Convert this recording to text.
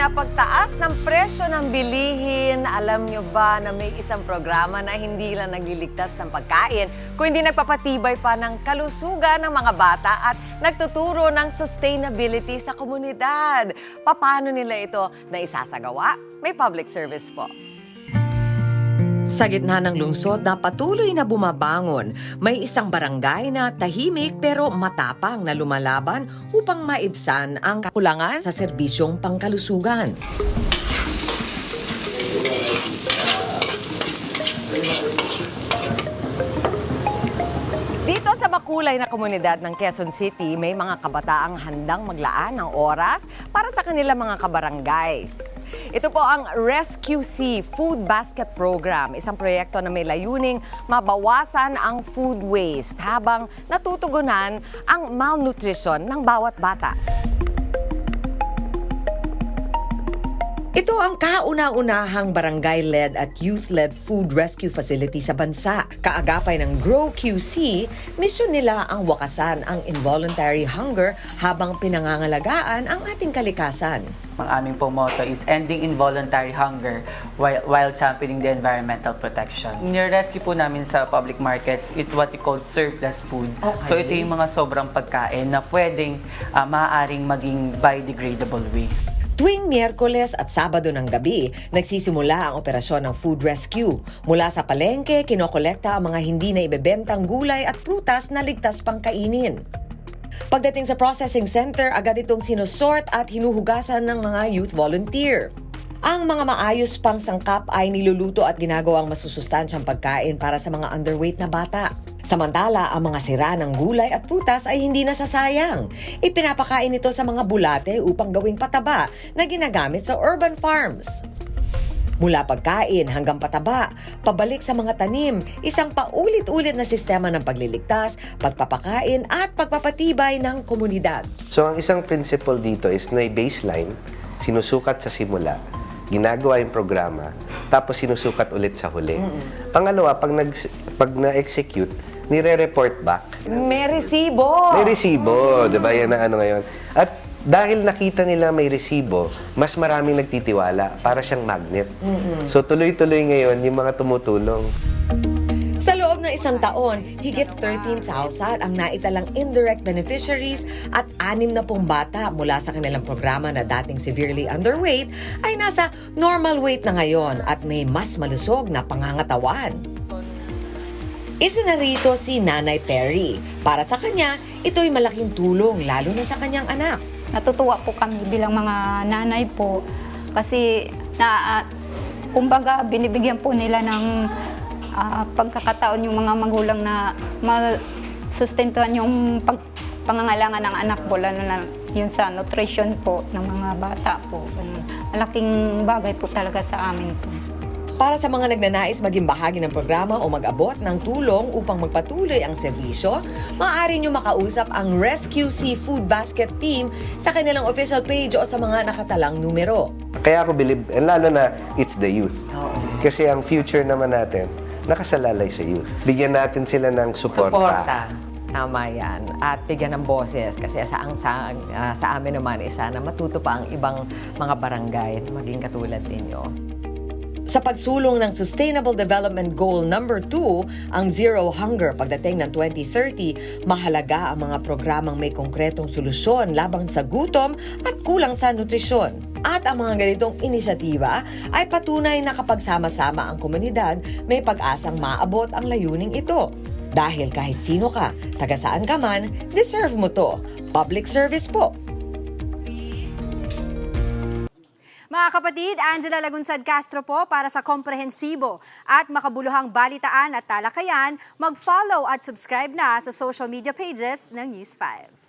pinapagtaas ng presyo ng bilihin. Alam nyo ba na may isang programa na hindi lang nagliligtas ng pagkain, kundi nagpapatibay pa ng kalusugan ng mga bata at nagtuturo ng sustainability sa komunidad. Paano nila ito na isasagawa? May public service po. Sa gitna ng lungsod na patuloy na bumabangon, may isang barangay na tahimik pero matapang na lumalaban upang maibsan ang kakulangan sa serbisyong pangkalusugan. Dito sa makulay na komunidad ng Quezon City, may mga kabataang handang maglaan ng oras para sa kanilang mga kabarangay. Ito po ang RescueC Food Basket Program, isang proyekto na may layuning mabawasan ang food waste habang natutugunan ang malnutrition ng bawat bata. Ito ang kauna-unahang barangay-led at youth-led food rescue facility sa bansa. Kaagapay ng GrowQC, misyon nila ang wakasan ang involuntary hunger habang pinangangalagaan ang ating kalikasan. Ang aming pong motto is ending involuntary hunger while championing the environmental protection. Nire-rescue po namin sa public markets, it's what we call surplus food. Okay. So ito yung mga sobrang pagkain na pwedeng maaaring maging biodegradable waste. Tuwing Miyerkules at Sabado ng gabi, nagsisimula ang operasyon ng food rescue. Mula sa palengke, kinokolekta ang mga hindi na ibebentang gulay at prutas na ligtas pang kainin. Pagdating sa processing center, agad itong sinusort at hinuhugasan ng mga youth volunteer. Ang mga maayos pang sangkap ay niluluto at ginagawang masusustansyang pagkain para sa mga underweight na bata. Samantala, ang mga sira ng gulay at prutas ay hindi nasasayang. Ipinapakain ito sa mga bulate upang gawing pataba na ginagamit sa urban farms. Mula pagkain hanggang pataba, pabalik sa mga tanim, isang paulit-ulit na sistema ng pagliligtas, pagpapakain at pagpapatibay ng komunidad. So ang isang principle dito is na baseline, sinusukat sa simula, ginagawa yung programa, tapos sinusukat ulit sa huli. Pangalawa, pag na-execute, nire-report back. May resibo! May resibo, di ba? Yan ang ano ngayon. At dahil nakita nila may resibo, mas maraming nagtitiwala para siyang magnet. So tuloy-tuloy ngayon yung mga tumutulong. Sa loob ng isang taon, higit 13,000 ang naitalang indirect beneficiaries at 60 bata mula sa kanilang programa na dating severely underweight ay nasa normal weight na ngayon at may mas malusog na pangangatawan. Isa na rito si Nanay Perry. Para sa kanya, ito'y malaking tulong lalo na sa kanyang anak. Natutuwa po kami bilang mga nanay po kasi kumbaga binibigyan po nila ng pagkakataon yung mga magulang na masustentuhan yung pangangailangan ng anak po, lalo na yun sa nutrition po ng mga bata po. Malaking bagay po talaga sa amin po. Para sa mga nagnanais maging bahagi ng programa o mag-abot ng tulong upang magpatuloy ang serbisyo, maaari nyo makausap ang RescueC Food Basket Team sa kanilang official page o sa mga nakatalang numero. Kaya ako believe, and lalo na, it's the youth. Kasi ang future naman natin, nakasalalay sa youth. Bigyan natin sila ng suporta. Tama yan. At bigyan ng boses kasi sa amin naman isa na matuto pa ang ibang mga barangay maging katulad ninyo. Sa pagsulong ng Sustainable Development Goal number 2, ang Zero Hunger pagdating ng 2030, mahalaga ang mga programang may konkretong solusyon laban sa gutom at kulang sa nutrisyon. At ang mga ganitong inisyatiba ay patunay na kapag sama-sama ang komunidad, may pag-asang maabot ang layuning ito. Dahil kahit sino ka, taga saan ka man, deserve mo to. Public service po. Mga kapatid, Angela Lagunsad Castro po para sa komprehensibo at makabuluhang balitaan at talakayan. Mag-follow at subscribe na sa social media pages ng News 5.